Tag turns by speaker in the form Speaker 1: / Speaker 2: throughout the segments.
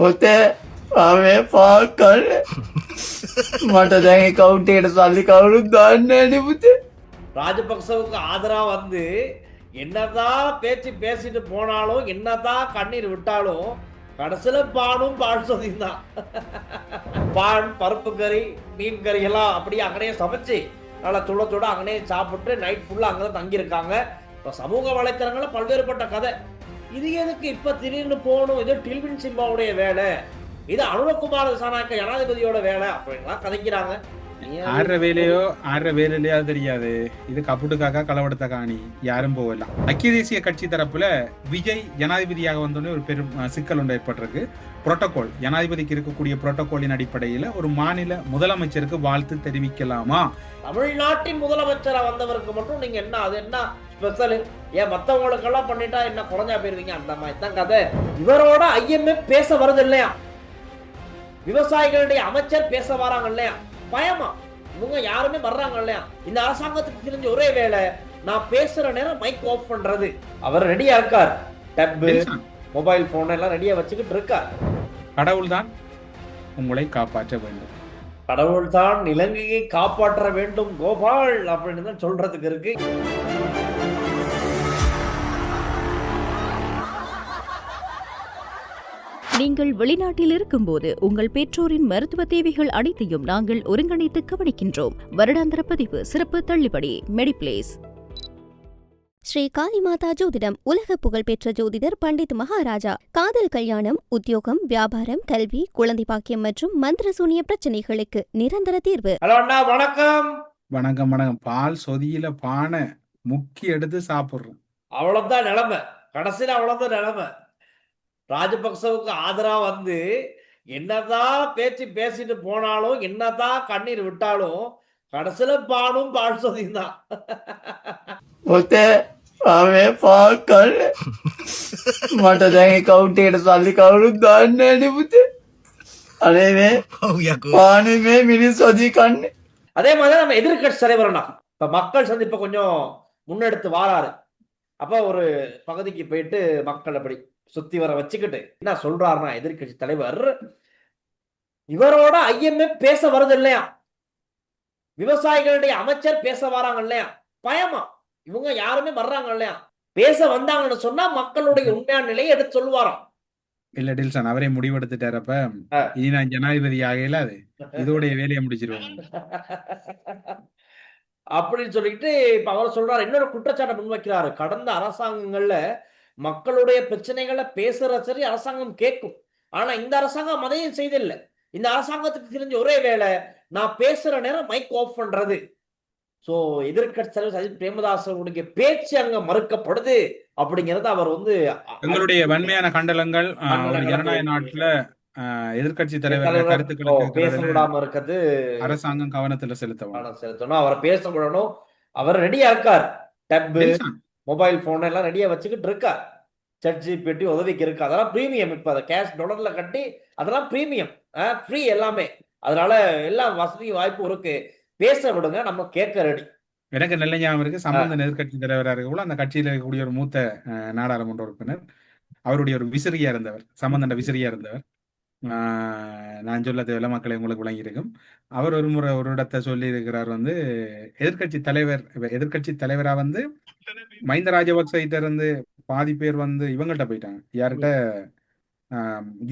Speaker 1: ඔතේ ආවේ පාකල් මට දැන් කවුන්ටේට සල්ලි කවුරුත් දාන්නේ නැහැ පුතේ.
Speaker 2: ராஜபக்சவுக்கு ஆதரவா வந்து என்னதான் பேச்சு பேசிட்டு போனாலும் என்னதான் கண்ணீர் விட்டாலும் கடைசியில பானும் பால் சொதியும் தான். பான் பருப்பு கறி மீன் கறி எல்லாம் அப்படியே அங்கனே சமைச்சு நல்லா சுட சுட அங்கனே சாப்பிட்டு நைட் ஃபுல்லா அங்கதான் தங்கியிருக்காங்க. இப்போ சமூக வலைத்தளங்கள்ல பல்வேறுபட்ட கதை. இது எதுக்கு இப்ப திடீர்னு போகணும், இது டில்வின் சிம்பாவுடைய வேலை, இது அனுரகுமார் திசாநாயக்க ஜனாதிபதியோட வேலை அப்படின்லாம் கதைக்கிறாங்க.
Speaker 3: ஆடுற வேலையோ ஆடுற வேலையிலையோ தெரியாது. இது கப்புட்டுக்காக களவெடுத்த காணி யாரும் போகலாம். ஐக்கிய தேசிய கட்சி தரப்புல விஜய் ஜனாதிபதியாக வந்தோடனே ஒரு பெரும் சிக்கல் ஒன்று ஏற்பட்டிருக்கு. புரோட்டோகால், ஜனாதிபதிக்கு இருக்கக்கூடிய புரோட்டோகாலின் அடிப்படையில ஒரு மாநில முதலமைச்சருக்கு வாழ்த்து தெரிவிக்கலாமா?
Speaker 2: தமிழ்நாட்டின் முதலமைச்சரா வந்தவருக்கு மட்டும் நீங்க என்ன அது என்ன ஸ்பெஷல்? ஏன் மத்தவங்களுக்கெல்லாம் பண்ணிட்டா என்ன குறைஞ்சா போயிருவீங்க? அந்த மாதிரி தான் கதை. இவரோட IMF பேச வருது இல்லையா, விவசாயிகளுடைய அமைச்சர் பேச வராங்க இல்லையா, பயமா இவங்க யாருமே வர்றாங்க இல்லையா. இந்த அரசாங்கத்துக்கு தெரிஞ்ச ஒரே வேலை, நான் பேசுற நேரம் மைக் ஆஃப் பண்றது. அவர் ரெடியா இருக்கார், டப் மொபைல் போன் எல்லாம் ரெடியா வச்சுக்கிட்டு இருக்கார்.
Speaker 3: கடவுள் தான் உங்களை காப்பாற்ற வேண்டும்,
Speaker 2: கடவுள் தான் இலங்கையை காப்பாற்ற வேண்டும் கோபால் அப்படின்னு தான் சொல்றதுக்கு இருக்கு.
Speaker 4: நீங்கள் வெளிநாட்டில் இருக்கும்போது உங்கள் பெற்றோரின் மருத்துவ தேவைகள் அனைத்தையும் நாங்கள் ஒருங்கிணைத்து கவனிக்கின்றோம். வருடாந்திர பதிவு சிறப்பு தள்ளுபடி மெடிப்ளேஸ்.
Speaker 5: ஸ்ரீ காளிமாதா ஜோதிடம் உலக புகழ்பெற்ற ஜோதிடர் பண்டித் மகாராஜா. காதல், கல்யாணம், உத்தியோகம், வியாபாரம், கல்வி, குழந்தை பாக்கியம் மற்றும் மந்திர சூனிய பிரச்சனைகளுக்கு நிரந்தர தீர்வு.
Speaker 2: ஹலோ அண்ணா, வணக்கம்.
Speaker 3: வணக்கம் வணக்கம். பால் சொதியில பானை முக்கி எடுத்து சாப்பிடுறோம்.
Speaker 2: அவ்வளவுதான் நிலைமை, கடைசியில் அவ்வளவுதான் நிலைமை. ராஜபக்சவுக்கு ஆதரவா வந்து என்னதான் பேச்சு பேசிட்டு போனாலும் என்னதான் கண்ணீர் விட்டாலும் கடைசியில பானும் பால் சொதியும் தான்.
Speaker 1: ඔතේ ආවේ පාකල් මට දැන් කවුන්ටේට සල්ලි කවුරුත් දාන්නේ නැහැ පුතේ. අනේ මේ පානේ මේ මිනිස්සු අදී කන්නේ.
Speaker 2: அதே மாதிரி நம்ம எதிர்கட்சி தலைவர்னா இப்ப மக்கள் சந்திப்ப கொஞ்சம் முன்னெடுத்து வாராரு. அப்ப ஒரு பகுதிக்கு போயிட்டு மக்கள் அப்படி சுத்தி வர வச்சுக்கிட்டு என்ன சொல்றாருன்னா, எதிர்கட்சி தலைவர் இவரோட IMF பேச வருது இல்லையா, விவசாயிகளுடைய அமைச்சர் பேச வராங்க இல்லையா, பயமா இவங்க யாருமே வர்றாங்க இல்லையா, பேச வந்தாங்கன்னு சொன்னா மக்களுடைய உண்மையான நிலையை எடுத்து சொல்லுவாராம்.
Speaker 3: இல்ல டில்சன் அவரே முடிவெடுத்துட்டாரப்ப இனி நான் ஜனாதிபதி ஆகையில அது இதோடைய வேலையை முடிச்சிருவேன்
Speaker 2: அப்படின்னு சொல்லிட்டு இப்ப அவர் சொல்றாரு. இன்னொரு குற்றச்சாட்டை முன்வைக்கிறாரு. கடந்த அரசாங்கங்கள்ல மக்களுடைய பிரச்சனைகளை பேசுற சரி அரசாங்கம் கேட்கும், ஆனா இந்த அரசாங்கம் அதையும் செய்தில்லை. இந்த அரசாங்கத்துக்கு தெரிஞ்ச ஒரே வேலை, நான் பேசுற நேரம் மைக் ஆஃப் பண்றது. சோ எதிர்கட்சி தலைவர் சஜித் பிரேமதாசனுடைய பேச்சு அங்க மறுக்கப்படுது அப்படிங்கறது அவர் வந்து
Speaker 3: எங்களுடைய வன்மையான கண்டனங்கள். ஜனநாயக நாட்டுல எதிர்கட்சி தலைவர் கருத்துக்களை
Speaker 2: பேச விடாம இருக்கிறது
Speaker 3: அரசாங்கம் கவனத்துல செலுத்தணும்.
Speaker 2: அவரை பேச விடணும். அவர் ரெடியா இருக்கார், டப் மொபைல் போன் எல்லாம் ரெடியா வச்சுக்கிட்டு இருக்கார். ChatGPT உதவிக்கு இருக்கு. அதெல்லாம் பிரீமியம். இப்ப அதை கேஷ் டாலர்ல கட்டி அதெல்லாம் பிரீமியம், ஃப்ரீ எல்லாமே. அதனால எல்லாம் வசதி வாய்ப்பு இருக்கு. பேச விடுங்க, நம்ம கேட்க ரெடி.
Speaker 3: எனக்கு நல்ல ஞாபகம் இருக்கு, சம்பந்தன் எதிர்கட்சி தலைவராக இருக்கக்குள்ள அந்த கட்சியில இருக்கக்கூடிய ஒரு மூத்த நாடாளுமன்ற உறுப்பினர், அவருடைய ஒரு விசிறியா இருந்தவர், சம்பந்தண்ட விசிறியா இருந்தவர். நான் சொல்ல தேவையில்ல, மக்களை உங்களுக்கு விளங்கியிருக்கும். அவர் ஒரு முறை ஒரு இடத்தை சொல்லி இருக்கிறார், வந்து எதிர்கட்சி தலைவரா வந்து மஹிந்த ராஜபக்ச இருந்து பாதி பேர் வந்து இவங்கள்ட்ட போயிட்டாங்க. யார்கிட்ட?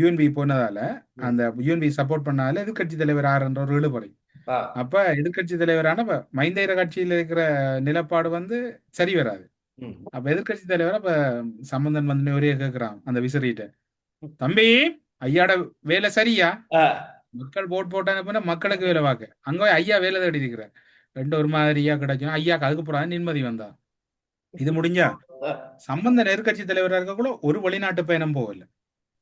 Speaker 3: UNP போனதால, அந்த UNP சப்போர்ட் பண்ணால எதிர்கட்சி தலைவர் ஆறுன்ற ஒரு இழுபறை. அப்ப எதிர்கட்சி தலைவரான மஹிந்த கட்சியில இருக்கிற நிலப்பாடு வந்து சரி வராது. அப்ப எதிர்கட்சி தலைவர் அப்ப சம்பந்தன் வந்து ஒரே கேட்கிறான் அந்த விசிறிட்ட, தம்பி ஐயாட வேலை சரியா? மக்கள் போட் போட்டான மக்களுக்கு வேலை பார்க்க, அங்க ஐயா வேலை தேடி இருக்கிற ரெண்டு ஒரு மாதிரியா கிடைக்கும். ஐயாக்கு அதுக்கு போறாது நிம்மதி வந்தா. இது முடிஞ்சா சம்பந்தன் எதிர்கட்சி தலைவராக இருக்கக்கூட ஒரு வெளிநாட்டு பயணம் போகல.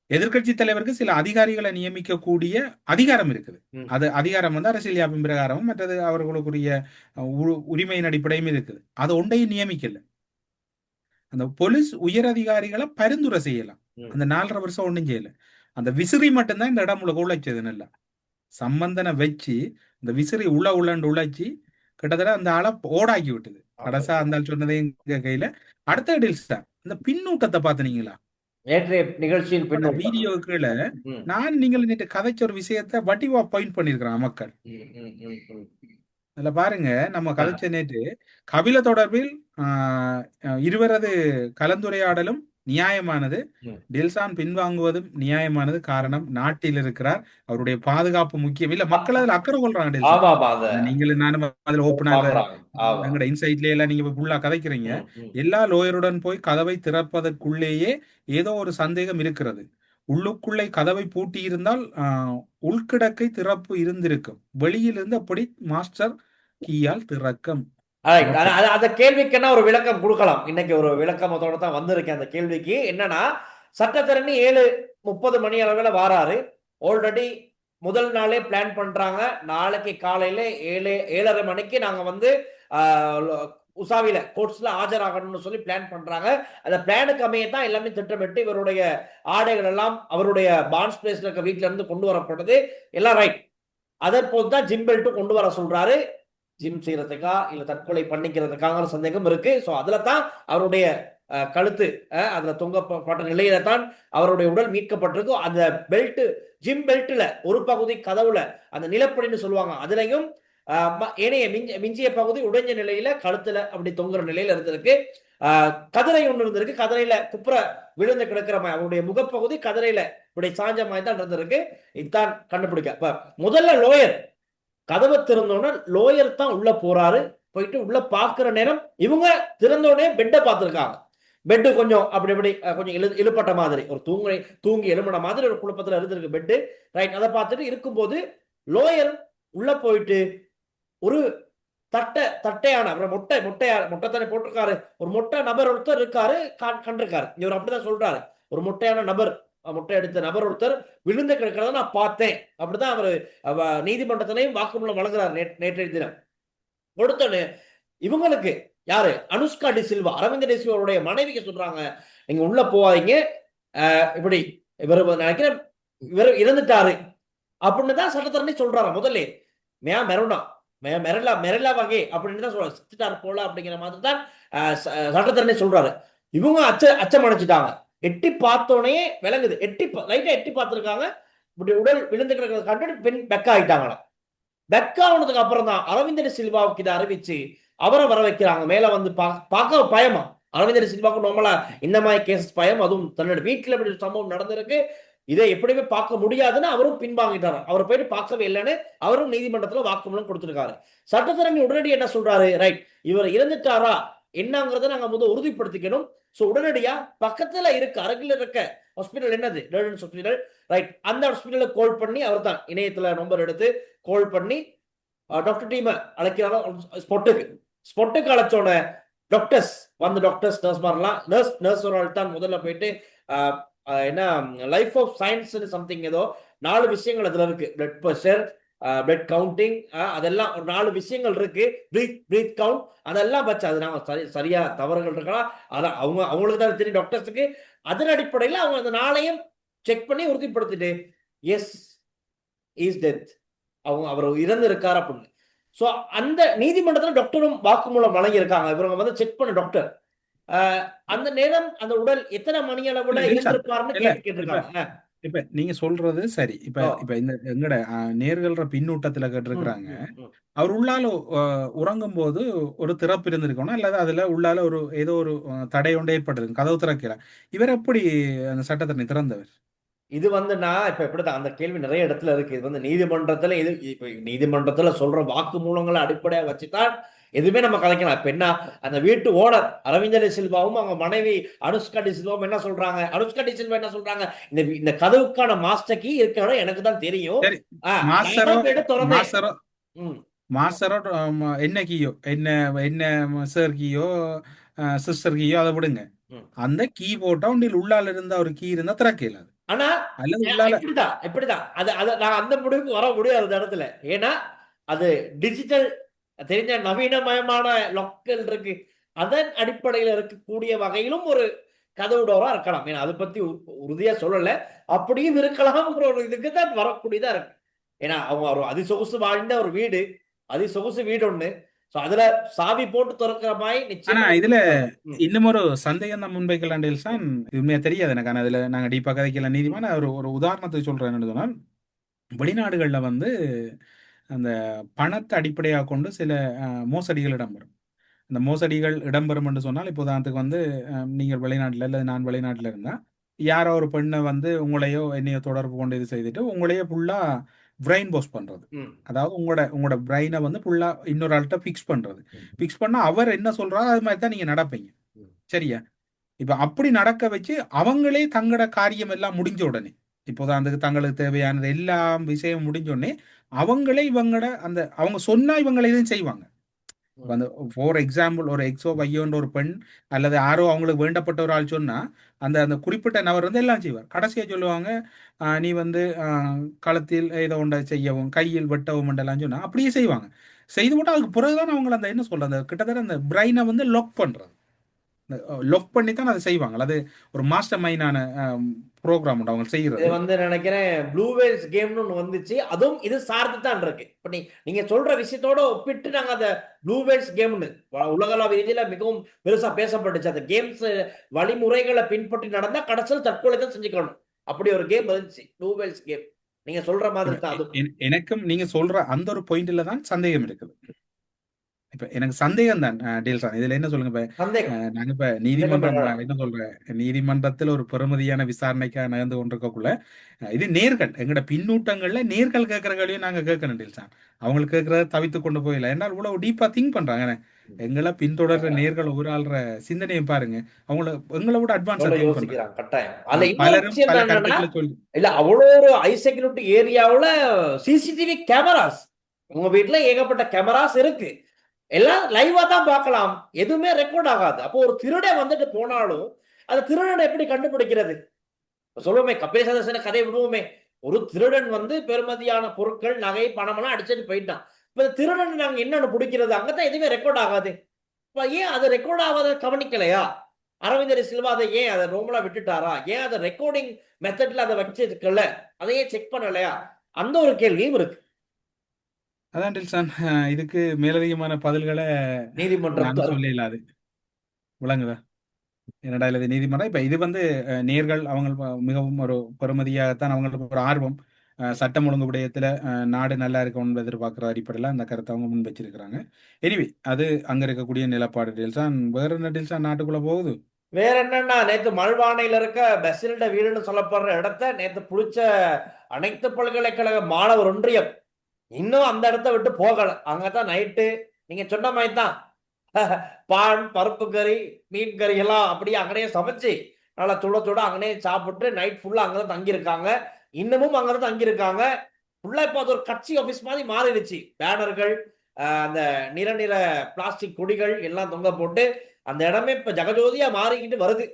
Speaker 3: எதிர்கட்சி தலைவருக்கு சில அதிகாரிகளை நியமிக்கக்கூடிய அதிகாரம் இருக்குது. அது அதிகாரம் வந்து அரசியல் யாப்பின் பிரகாரமும் மற்றது அவர்களுக்குரிய உரிமையின் அடிப்படையும் இருக்குது. அது ஒன்றையும் நியமிக்கல. அந்த போலீஸ் உயர் அதிகாரிகளை பரிந்துரை செய்யலாம். அந்த 4.5 வருஷம் ஒன்றும் செய்யல. அந்த விசிறி மட்டும்தான் இந்த இடம் முழுக்க உழைச்சது. நல்லா சம்பந்தனை வச்சு இந்த விசிறி உள்ளண்டு உழைச்சி கிட்டத்தட்ட அந்த ஆளை ஓடாக்கி விட்டது. கடைசா அந்த சொன்னதையும் கையில. அடுத்த டீல்ஸ் தான் இந்த பின்னூட்டத்தை பாத்துனீங்களா?
Speaker 2: நேற்றைய நிகழ்ச்சியின் பின்னோட்டம்.
Speaker 3: வீடியோ கீழே நான் நீங்கள் நேற்று கதைச்ச ஒரு விஷயத்த வடிவா பாயிண்ட் பண்ணிருக்கிறான் மக்கள். அதுல பாருங்க, நம்ம கதைச்ச நேற்று கபில தொடர்பில் இருவரது கலந்துரையாடலும் நியாயமானது, டில்சான் பின்வாங்குவதும் நியாயமானது. காரணம், நாட்டில் இருக்கிறார், அவருடைய பாதுகாப்பு முக்கியம். இல்ல, மக்கள் அதுல அக்கறை கொள்றாங்க. நீங்களும் நானும் அதுல ஓப்பனாக எங்களோட இன்சைட்ல எல்லாம் நீங்க ஃபுல்லா கதைக்கிறீங்க. எல்லா லோயருடன் போய் கதவை திறப்பதற்குள்ளேயே ஏதோ ஒரு சந்தேகம் இருக்கிறது. உள்ளுக்குள்ளே கதவை பூட்டி இருந்தால் உள்கிடக்கை திறப்பு இருந்திருக்கும். வெளியிலிருந்து அப்படி மாஸ்டர் கீயால் திறக்கம்.
Speaker 2: அந்த கேள்விக்குன்னா ஒரு விளக்கம் கொடுக்கலாம். இன்னைக்கு ஒரு விளக்கமத்தோட தான் வந்திருக்கேன் அந்த கேள்விக்கு. என்னன்னா, சட்டத்தரணி 7:30 மணி அளவுல வாராரு. ஆல்ரெடி முதல் நாளே பிளான் பண்றாங்க. நாளைக்கு காலையில 7:30 மணிக்கு நாங்க வந்து உசாவில கோர்ட்ஸ்ல ஆஜராகணும்னு சொல்லி பிளான் பண்றாங்க. அந்த பிளானுக்கு அமையத்தான் எல்லாமே திட்டமிட்டு இவருடைய ஆடைகள் எல்லாம் அவருடைய பான்ஸ் பிளேஸ்ல இருக்க வீட்டுல இருந்து கொண்டு வரப்பட்டது. எல்லாம் ரைட். அதற்போது தான் ஜிம் பெல்ட் கொண்டு வர சொல்றாரு. ஜிம் செய்யறதுக்கா இல்ல தற்கொலை பண்ணிக்கிறதுக்காக சந்தேகம் இருக்கு. சோ அதுல தான் அவருடைய கழுத்து அதுல தொங்கப்பட்ட நிலையில தான் அவருடைய உடல் மீட்கப்பட்டிருக்கும். அந்த பெல்ட், ஜிம் பெல்ட்ல ஒரு பகுதி கதவுல அந்த நிலப்படின்னு சொல்லுவாங்க, அதுலயும் ஏனைய மிஞ்சிய பகுதி உடைஞ்ச நிலையில கழுத்துல அப்படி தொங்குற நிலையில இருந்திருக்கு. கதிரை ஒண்ணு இருந்திருக்கு. கதிரையில குப்புற விழுந்து கிடக்கிற மாதிரி அவருடைய முகப்பகுதி கதிரையில இப்படி சாஞ்ச மாதிரி தான் இருந்திருக்கு. இதுதான் கண்டுபிடிக்க. முதல்ல லோயர் கதவை திறந்தோடனே லோயர் தான் உள்ள போறாரு. போயிட்டு உள்ள பாக்குற நேரம் இவங்க திறந்தோடனே பெட்டை பார்த்திருக்காங்க. பெட்டு கொஞ்சம் அப்படி இப்படி கொஞ்சம் இழுப்பட்ட மாதிரி, ஒரு தூங்கி எழுப்பின மாதிரி ஒரு குழப்பத்துல இருந்திருக்கு பெட்டு. ரைட். அதை பார்த்துட்டு இருக்கும்போது லோயர் உள்ள போயிட்டு ஒரு தட்டையான மொட்டைத்தானே போட்டிருக்காரு. ஒரு மொட்டை நபர் ஒருத்தர் இருக்காரு, கண்டிருக்காரு. இவர் அப்படிதான் சொல்றாரு. ஒரு மொட்டையான நபர், மொட்டை எடுத்த நபர் ஒருத்தர் விழுந்து கிடக்கிறத நான் பார்த்தேன். அப்படிதான் அவரு நீதிமன்றத்திலையும் வாக்குமூலம் வழங்குறாரு நேற்றைய தினம். கொடுத்தோன்னு இவங்களுக்கு யாரு, அனுஷ்கா டி சில்வா, அரவிந்த் டி சில்வாவுடைய மனைவிக்கு சொல்றாங்க, நீங்க உள்ள போவாதீங்க, இப்படி இவர் நினைக்கிறேன் இவர் இறந்துட்டாரு அப்படின்னு தான் சட்டத்தரணி சொல்றாரு. முதல்ல மெரலா வகை அப்படின்னு தான் சொல்றாரு, செத்துட்டாரு போல அப்படிங்கிற மாதிரி தான் சட்டத்தரணி சொல்றாரு. இவங்க அச்சம் அடைச்சிட்டாங்க. எட்டி பார்த்தோன்னே விளங்குது. லைட்டா எட்டி பார்த்திருக்காங்க. இப்படி உடல் விழுந்து கிடக்கிறத கண்டு பெண் பெக்க ஆயிட்டாங்களாம். பெக்க ஆனதுக்கு அப்புறம் தான் அரவிந்த் டி சில்வாவுக்கு இதை அறிவிச்சு அவரை வர வைக்கிறாங்க. மேல வந்து பார்க்க பயமா. அரவிந்த் டி சில்வாவுக்கு நார்மலா இந்த மாதிரி கேசஸ் பயம். அதுவும் தன்னோட வீட்டுல இப்படி சம்பவம் நடந்திருக்கு, இதை எப்படியுமே பார்க்க முடியாதுன்னு அவரும் பின்வாங்கிட்டாரு. அவர் போயிட்டு பார்க்கவே இல்லைன்னு அவரும் நீதிமன்றத்துல வாக்குமூலம் கொடுத்திருக்காரு. சட்டத்தரணி உடனடி என்ன சொல்றாரு, ரைட், இவர் இறந்துட்டாரா என்னங்கிறத நாங்க முதல் உறுதிப்படுத்திக்கணும். சோ உடனடியா பக்கத்துல இருக்க அருகில் இருக்க ஹாஸ்பிட்டல், என்னது டர்டன்ஸ் ஹாஸ்பிட்டல், ரைட், அந்த ஹாஸ்பிட்டலுக்கு கால் பண்ணி அவர் தான் இணையத்துல நம்பர் எடுத்து கால் பண்ணி டாக்டர் டீம் அழைக்கிறாங்க. ஸ்பாட்டுக்கு அழைச்சோட டாக்டர்ஸ் வந்து, டாக்டர்ஸ் நர்ஸ் மாறலாம், நர்ஸ் ஒரு ஆள் தான் முதல்ல போயிட்டு என்ன லைஃப் ஆஃப் சயின்ஸ் சம்திங் ஏதோ 4 விஷயங்கள் அதுல இருக்கு. பிளட் பிரஷர், பிளட் கவுண்டிங், அதெல்லாம் ஒரு 4 விஷயங்கள் இருக்கு. பிரீத் கவுண்ட், அதெல்லாம் வச்சு அது நாம சரியா தவறுகள் இருக்கலாம், அதான் அவங்களுக்கு தான் தெரியும் டாக்டர்ஸுக்கு. அதன் அடிப்படையில் அவங்க அந்த 4ஐயும் செக் பண்ணி உறுதிப்படுத்திட்டு எஸ் இஸ் டெத், அவர் இறந்து இருக்காரு அப்படின்னு. சோ அந்த நீதிமன்றத்துல டாக்டரும் வாக்குமூலம் வழங்கி இருக்காங்க. இவங்க வந்து செக் பண்ண டாக்டர் அந்த நேரம் அந்த உடல் எத்தனை மணி அளவுல இருந்திருப்பாருன்னு கேட்டிருக்காங்க.
Speaker 3: இப்ப நீங்க சொல்றது சரி. இப்ப இந்த எங்கட நேர்கள்ற பின்னூட்டத்துல கேட்டிருக்கிறாங்க, அவர் உள்ளால உறங்கும் போது ஒரு திறப்பு இருந்திருக்கணும், அல்லது அதுல உள்ளால ஒரு ஏதோ ஒரு தடை ஒன்று ஏற்பட்டிருக்கு, கதவு திறக்கல. இவர் எப்படி அந்த சட்டத்தரணி திறந்தவர்?
Speaker 2: இது வந்து நான் இப்ப எப்படிதான் அந்த கேள்வி நிறைய இடத்துல இருக்கு. இது வந்து நீதிமன்றத்துல இப்ப நீதிமன்றத்துல சொல்ற வாக்குமூலங்களை அடிப்படையா வச்சுதான் எதுவுமே நம்ம கலைக்கலாம். இப்ப என்ன, அந்த வீட்டு ஓனர் அரவிந்த் டி சில்வாவும் அவங்க மனைவி அனுஷ்கா டி சில்வாவும் என்ன சொல்றாங்க, அனுஷ்கா டி சில்வா என்ன சொல்றாங்க, இந்த கதவுக்கான மாஸ்டர் கீ இருக்கிற எனக்கு தான் தெரியும்,
Speaker 3: மாஸ்டரோ என்ன கீயோ, என்ன சார் கீயோ சிஸ்டர் கீயோ அதை விடுங்க, அந்த கீ போட்டா உண்டில் உள்ளால இருந்தா ஒரு கீ இருந்தா திறக்கல.
Speaker 2: ஆனா எப்படிதான் நான் அந்த முடிவுக்கு வர முடியாது அந்த இடத்துல. ஏன்னா அது டிஜிட்டல் தெரிஞ்ச நவீனமயமான லொக்கல் இருக்கு, அதன் அடிப்படையில் இருக்கக்கூடிய வகையிலும் ஒரு கதவு டோரா இருக்கலாம். ஏன்னா அதை பத்தி உறுதியா சொல்லல, அப்படியும் இருக்கலாம். ஒரு இதுக்கு தான் வரக்கூடியதா இருக்கு. ஏன்னா அவங்க ஒரு அதிசொகுசு வாழ்ந்த ஒரு வீடு, அதிசொகுசு வீடு ஒண்ணு. சோ அதுல சாவி போட்டு திறக்கிற மாதிரி
Speaker 3: ஆனா
Speaker 2: நிச்சயமா
Speaker 3: இதுல
Speaker 2: ம்.
Speaker 3: இன்னும் ஒரு சந்தேகம் தான் முன்வைக்கலாம் டேல்சான். இது உண்மையா தெரியாது எனக்கு. ஆனா இதுல நாங்க டீப்பா கதைக்கல நீதிமான ஒரு ஒரு உதாரணத்துக்கு சொல்றேன். என்னன்னு சொன்னால், வெளிநாடுகள்ல வந்து அந்த பணத்தை அடிப்படையாக கொண்டு சில மோசடிகள் இடம்பெறும். இந்த மோசடிகள் இடம்பெறும் என்று சொன்னால், இப்போ உதாரணத்துக்கு வந்து நீங்கள் வெளிநாட்டில் அல்லது நான் வெளிநாட்டில் இருந்தால், யாரோ ஒரு பெண்ணை வந்து உங்களையோ என்னையோ தொடர்பு கொண்டு இது செய்துட்டு உங்களையே ஃபுல்லாக பிரெயின் வாஷ் பண்ணுறது.
Speaker 2: ம்.
Speaker 3: அதாவது உங்களோட உங்களோட பிரெயினை வந்து ஃபுல்லாக இன்னொரு ஆள்கிட்ட ஃபிக்ஸ் பண்ணுறது. ஃபிக்ஸ் பண்ணால் அவர் என்ன சொல்கிறாரோ அது மாதிரி தான் நீங்கள் நடப்பீங்க.
Speaker 2: ம்.
Speaker 3: சரியா? இப்ப அப்படி நடக்க வச்சு அவங்களே தங்களோட காரியம் எல்லாம் முடிஞ்ச உடனே, இப்போ உதாரணத்துக்கு தங்களுக்கு தேவையானது எல்லாம் விஷயம் முடிஞ்ச உடனே அவங்களே இவங்களோட அந்த அவங்க சொன்னா இவங்களை இதையும் செய்வாங்க. இப்ப அந்த ஃபார் எக்ஸாம்பிள் ஒரு எக்ஸோ வையோன்ற ஒரு பெண் அல்லது யாரோ அவங்களுக்கு வேண்டப்பட்ட ஒரு ஆள் சொன்னா அந்த அந்த குறிப்பிட்ட நபர் வந்து எல்லாம் செய்வார். கடைசியா சொல்லுவாங்க, நீ வந்து களத்தில் ஏதோ ஒன்றை செய்யவும் கையில் வெட்டவும் எல்லாம் சொன்னா அப்படியே செய்வாங்க. செய்து போட்டு அதுக்கு பிறகுதான் அவங்களை அந்த என்ன சொல்றது, அந்த கிட்டத்தட்ட அந்த பிரைனை வந்து லாக் பண்றது. லொக் பண்ணி தான் அதை செய்வாங்க. அது ஒரு மாஸ்டர் மைண்டான ப்ரோக்ராம் உண்டு அவங்க
Speaker 2: இது
Speaker 3: செய்யறது.
Speaker 2: வந்து நினைக்கிறேன் ப்ளூ வேல்ஸ் கேம்னு ஒன்று வந்துச்சு. அதுவும் இது சார்ந்து தான் இருக்கு. இப்ப நீங்க சொல்ற விஷயத்தோட ஒப்பிட்டு நாங்க அந்த ப்ளூ வேல்ஸ் கேம்னு உலகளாவிய ரீதியில மிகவும் பெருசா பேசப்பட்டுச்சு. அந்த கேம்ஸ் வழிமுறைகளை பின்பற்றி நடந்தா கடைசியில் தற்கொலை தான் செஞ்சுக்கணும். அப்படி ஒரு கேம் இருந்துச்சு, ப்ளூ வேல்ஸ் கேம். நீங்க சொல்ற மாதிரி தான் அது.
Speaker 3: எனக்கும் நீங்க சொல்ற அந்த ஒரு பாயிண்ட்ல தான் சந்தேகம் இருக்குது. இப்ப எனக்கு சந்தேகம் தான் டீல்ஸ். இதுல என்ன சொல்லுங்க, இப்ப
Speaker 2: சந்தேகம்
Speaker 3: நாங்க இப்ப நீதிமன்றம் என்ன சொல்றேன், நீதிமன்றத்தில் ஒரு பெறுமதியான விசாரணைக்காக நகர்ந்து கொண்டிருக்கக்குள்ள இது நேர்கள் எங்கட பின்னூட்டங்கள்ல நேர்கள் கேட்கற கேள்வியும் நாங்க கேட்கணும் டீல்ஸ். அவங்களுக்கு கேட்கறத தவித்து கொண்டு போயிடல. ஏன்னா இவ்வளவு டீப்பா திங்க் பண்றாங்க. எங்களை பின்தொடர்ற நேர்கள் ஒரு ஆள்ற சிந்தனையை பாருங்க. அவங்கள எங்களை விட அட்வான்ஸா திங்க் பண்றாங்க.
Speaker 2: யோசிக்கிறாங்க கட்டாயம். அதுல இன்னொரு
Speaker 3: பலரும்
Speaker 2: விஷயம்
Speaker 3: பல
Speaker 2: என்னன்னா,
Speaker 3: கருத்துக்களை சொல்லி
Speaker 2: இல்ல அவ்வளோ ஒரு ஹை செக்யூரிட்டி ஏரியாவுல சிசிடிவி கேமராஸ், உங்க வீட்டுல ஏகப்பட்ட கேமராஸ் இருக்கு. எல்லாம் லைவா தான் பார்க்கலாம். எதுவுமே ரெக்கார்ட் ஆகாது. அப்போ ஒரு திருடன் வந்துட்டு போனாலும் அந்த திருடனை எப்படி கண்டுபிடிக்கிறது? சொல்லுவோமே, கபில சதசன கதை விடுவோமே, ஒரு திருடன் வந்து பெருமதியான பொருட்கள் நகை பணம் எல்லாம் அடிச்சுட்டு போயிட்டான். இப்ப இந்த திருடன் நாங்க என்னன்னு பிடிக்கிறது? அங்கதான் எதுவுமே ரெக்கார்ட் ஆகாது. இப்ப ஏன் அது ரெக்கார்ட் ஆகாத கவனிக்கலையா? அரவிந்தர் சில்வா அதை ஏன் அதை ரோமலா விட்டுட்டாரா? ஏன் அதை ரெக்கார்டிங் மெத்தட்ல அதை வச்சிருக்கல? அதையே செக் பண்ணலையா? அந்த ஒரு கேள்வியும் இருக்கு.
Speaker 3: அதான் டில்சான், இதுக்கு மேலதிகமான பதில்களை
Speaker 2: நீதிமன்றம்
Speaker 3: நானும் சொல்ல இயலாது. விளங்குதா? என்னடா இது நீதிமன்றம். இப்ப இது வந்து நேர்கள் அவங்க மிகவும் ஒரு பெறுமதியாகத்தான் அவங்களுக்கு ஒரு ஆர்வம். சட்டம் ஒழுங்கு விடயத்துல நாடு நல்லா இருக்கணும்னு எதிர்பார்க்குற அடிப்படையில் அந்த கருத்தை அவங்க முன் வச்சிருக்கிறாங்க. எனிவே அது அங்க இருக்கக்கூடிய நிலப்பாடு டீல்ஸான். வேற என்ன டீல்ஸான் நாட்டுக்குள்ள போகுது?
Speaker 2: வேற என்னன்னா, நேத்து மல்வானையில இருக்க பெசில்ட வீடுன்னு சொல்லப்படுற இடத்த நேத்து புடிச்ச அனைத்து பல்கலைக்கழக மாணவர் ஒன்றியம் இன்னும் அந்த இடத்த விட்டு போகல. அங்கதான் நைட்டு நீங்க சொன்ன மாதிரி தான் பான் பருப்பு கறி மீன் கறி எல்லாம் அப்படியே அங்கனே சமைச்சு நல்லா சுட சுட அங்கனே சாப்பிட்டு நைட் ஃபுல்லா அங்கதான் தங்கியிருக்காங்க. இன்னமும் அங்கதான் தங்கியிருக்காங்க. ஃபுல்லா இப்ப அது ஒரு கட்சி ஆபீஸ் மாதிரி மாறிடுச்சு. பேனர்கள், அந்த நிற நிற பிளாஸ்டிக் கொடிகள் எல்லாம் தொங்க போட்டு அந்த இடமே இப்ப ஜகஜோதியா மாறிக்கிட்டு வருது.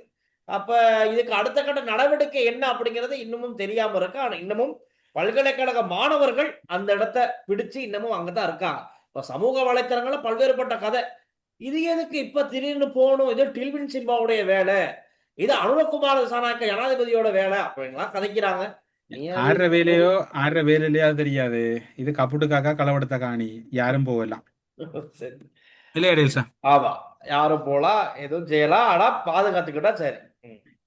Speaker 2: அப்ப இதுக்கு அடுத்த கட்ட நடவடிக்கை என்ன அப்படிங்கிறது இன்னமும் தெரியாம இருக்கு. ஆனா இன்னமும் பல்கலைக்கழக மாணவர்கள் அந்த இடத்த பிடிச்சு இன்னமும் அங்கதான் இருக்காங்க. இப்ப சமூக வலைத்தளங்கள்ல பல்வேறுபட்ட கதை. இது எதுக்கு இப்ப திடீர்னு போகணும்? இது டில்வின் சிம்பாவுடைய வேலை, இது அனுரகுமார திசாநாயக்க ஜனாதிபதியோட வேலை அப்படிங்களா கதைக்கிறாங்க.
Speaker 3: ஆடுற வேலையிலையோ தெரியாது. இது கப்புட்டுக்காக்கா களவெடுத்த காணி, யாரும் போகலாம்
Speaker 2: சரி.
Speaker 3: இல்லையா டீல்ஸா?
Speaker 2: ஆமா, யாரும் போலாம், எதுவும் செய்யலாம். ஆனா பாதுகாத்துக்கிட்டா சரி.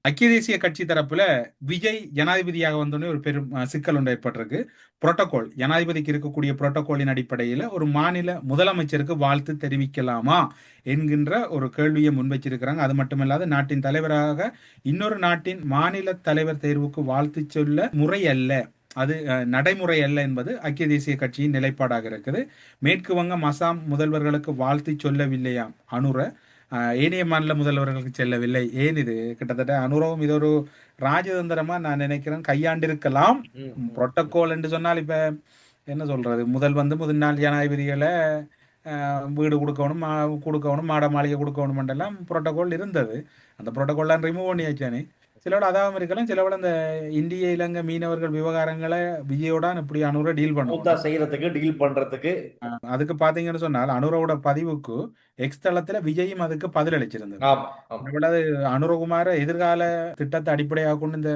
Speaker 3: ஐக்கிய தேசிய கட்சி தரப்புல விஜய் ஜனாதிபதியாக வந்தோடனே ஒரு பெரும் சிக்கல் ஒன்று ஏற்பட்டிருக்கு. புரோட்டோகால், ஜனாதிபதிக்கு இருக்கக்கூடிய புரோட்டோகாலின் அடிப்படையில் ஒரு மாநில முதலமைச்சருக்கு வாழ்த்து தெரிவிக்கலாமா என்கின்ற ஒரு கேள்வியை முன்வச்சிருக்கிறாங்க. அது மட்டுமல்லாது நாட்டின் தலைவராக இன்னொரு நாட்டின் மாநில தலைவர் தேர்வுக்கு வாழ்த்து சொல்ல முறை அல்ல, அது நடைமுறை அல்ல என்பது ஐக்கிய தேசிய கட்சியின் நிலைப்பாடாக இருக்குது. மேற்கு வங்கம், அசாம் முதல்வர்களுக்கு வாழ்த்து சொல்லவில்லையாம் அனுர, ஏனைய மாநில முதல்வர்களுக்கு செல்லவில்லை. ஏன் இது கிட்டத்தட்ட அனுரவும் இது ஒரு ராஜதந்திரமா நான் நினைக்கிறேன் கையாண்டிருக்கலாம். புரோட்டோகால் என்று சொன்னால் இப்ப என்ன சொல்றது, முதல் நாள் ஜனாதிபதிகளை வீடு கொடுக்கணும் மாட மாளிகை கொடுக்கணும் எல்லாம் புரோட்டோகால் இருந்தது. அந்த புரோட்டோகால்லாம் ரிமூவ் பண்ணியாச்சானே. சிலவோட அதாவும் இருக்கலாம், சிலவோட அந்த இந்திய இலங்கை மீனவர்கள் விவகாரங்களை விஜயோட இப்படி அனுர டீல் பண்ணுவோம்
Speaker 2: செய்யறதுக்கு டீல் பண்றதுக்கு.
Speaker 3: அதுக்கு பாத்தீங்கன்னு சொன்னால் அனுரோட பதிவுக்கு எக்ஸ் தளத்துல விஜயும் அதுக்கு பதில் அளிச்சிருந்தது. அது அனுரகுமார எதிர்கால திட்டத்தை அடிப்படையாக கொண்டு இந்த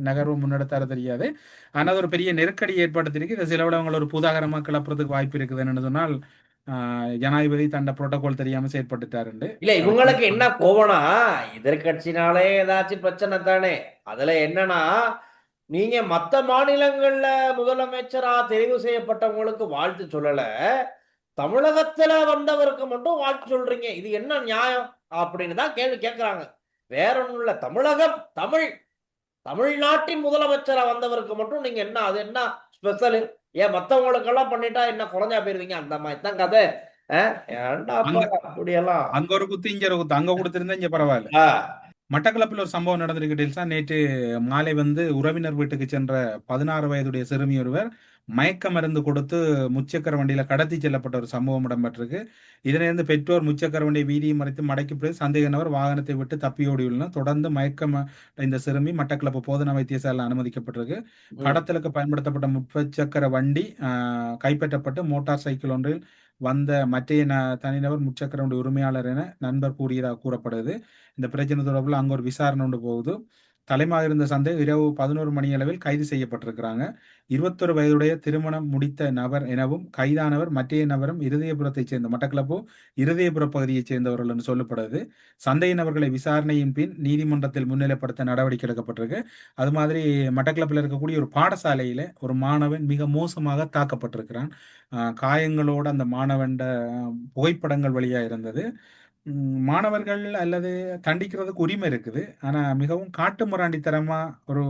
Speaker 3: நகர்வு முன்னெடுத்தார தெரியாது. ஆனா அது ஒரு பெரிய நெருக்கடி ஏற்படுத்திருக்கு. இதை சிலவிடங்கள் ஒரு புதாகரமா கிளப்புறதுக்கு வாய்ப்பு இருக்குதுன்னு சொன்னால் ஜனாதிபதி தண்ட புரோட்டோகால் தெரியாம செயற்பட்டுட்டாருண்டு.
Speaker 2: இல்ல இவங்களுக்கு என்ன கோவம்னா எதிர்கட்சினாலே ஏதாச்சும் பிரச்சனை தானே. அதுல என்னன்னா நீங்க மத்த மாநிலங்கள்ல முதலமைச்சரா தெரிவு செய்யப்பட்டவங்களுக்கு வாழ்த்து சொல்லல, தமிழகத்துல வந்தவருக்கு மட்டும் வாழ்த்து சொல்றீங்க. இது என்ன நியாயம் அப்படின்னு தான் கேள்வி கேட்கிறாங்க. வேற ஒண்ணும் இல்ல. தமிழகம் தமிழ்நாட்டின் முதலமைச்சரா வந்தவருக்கு மட்டும் நீங்க என்ன அது என்ன ஸ்பெஷல்? ஏன் மத்தவங்களுக்கெல்லாம் பண்ணிட்டா என்ன குறைஞ்சா போயிருவீங்க? அந்த மாதிரி தான் கதை. ஏன்டாப்பா
Speaker 3: அங்க
Speaker 2: அப்படியெல்லாம்.
Speaker 3: அங்க ஒரு குத்து இங்க ஒரு குத்து, அங்க கொடுத்திருந்தா இங்க பரவாயில்ல.
Speaker 2: ஆ,
Speaker 3: மட்டக்களப்பில் ஒரு சம்பவம் நடந்திருக்கு டீல்ஸா. நேற்று மாலை உறவினர் வீட்டுக்கு சென்ற 16 வயதுடைய சிறுமி ஒருவர் மயக்க மருந்து கொடுத்து முச்சக்கர வண்டியில கடத்தி செல்லப்பட்ட ஒரு சம்பவம் இடம்பெற்றிருக்கு. இதனிருந்து பெற்றோர் முச்சக்கர வண்டியை வீதியை மறைத்து மடக்கி பிடித்து சந்தேக நபர் வாகனத்தை விட்டு தப்பியோடியுள்ளனர். தொடர்ந்து இந்த சிறுமி மட்டக்களப்பு போதனா வைத்தியசாலையில் அனுமதிக்கப்பட்டிருக்கு. கடத்தலுக்கு பயன்படுத்தப்பட்ட முச்சக்கர வண்டி கைப்பற்றப்பட்டு மோட்டார் சைக்கிள் ஒன்றில் வந்த மற்றைய தனிநபர் முச்சக்கர வண்டி உரிமையாளர் என நண்பர் கூறியதாக கூறப்படுது. இந்த பிரச்சனை தொடர்பில் அங்கே ஒரு விசாரணை ஒன்று போகுது. தலைமாக இருந்த சந்தேகம் இரவு 11 மணி அளவில் கைது செய்யப்பட்டிருக்கிறாங்க. 21 வயதுடைய திருமணம் முடித்த நபர் எனவும் கைதானவர் மற்றைய நபரும் இருதயபுரத்தைச் சேர்ந்த மட்டக்களப்பு இருதயபுர பகுதியைச் சேர்ந்தவர்கள் என்று சொல்லப்படுது. சந்தேக நபர்களை விசாரணையின் பின் நீதிமன்றத்தில் முன்னிலைப்படுத்த நடவடிக்கை எடுக்கப்பட்டிருக்கு. அது மாதிரி மட்டக்களப்பில் இருக்கக்கூடிய ஒரு பாடசாலையில ஒரு மாணவன் மிக மோசமாக தாக்கப்பட்டிருக்கிறான். காயங்களோட அந்த மாணவன் புகைப்படங்கள் வழியா இருந்தது. மாணவர்கள் அல்லது தண்டிக்கிறதுக்கு உரிமை இருக்குது. ஆனா மிகவும் காட்டுமிராண்டித்தனமா ஒரு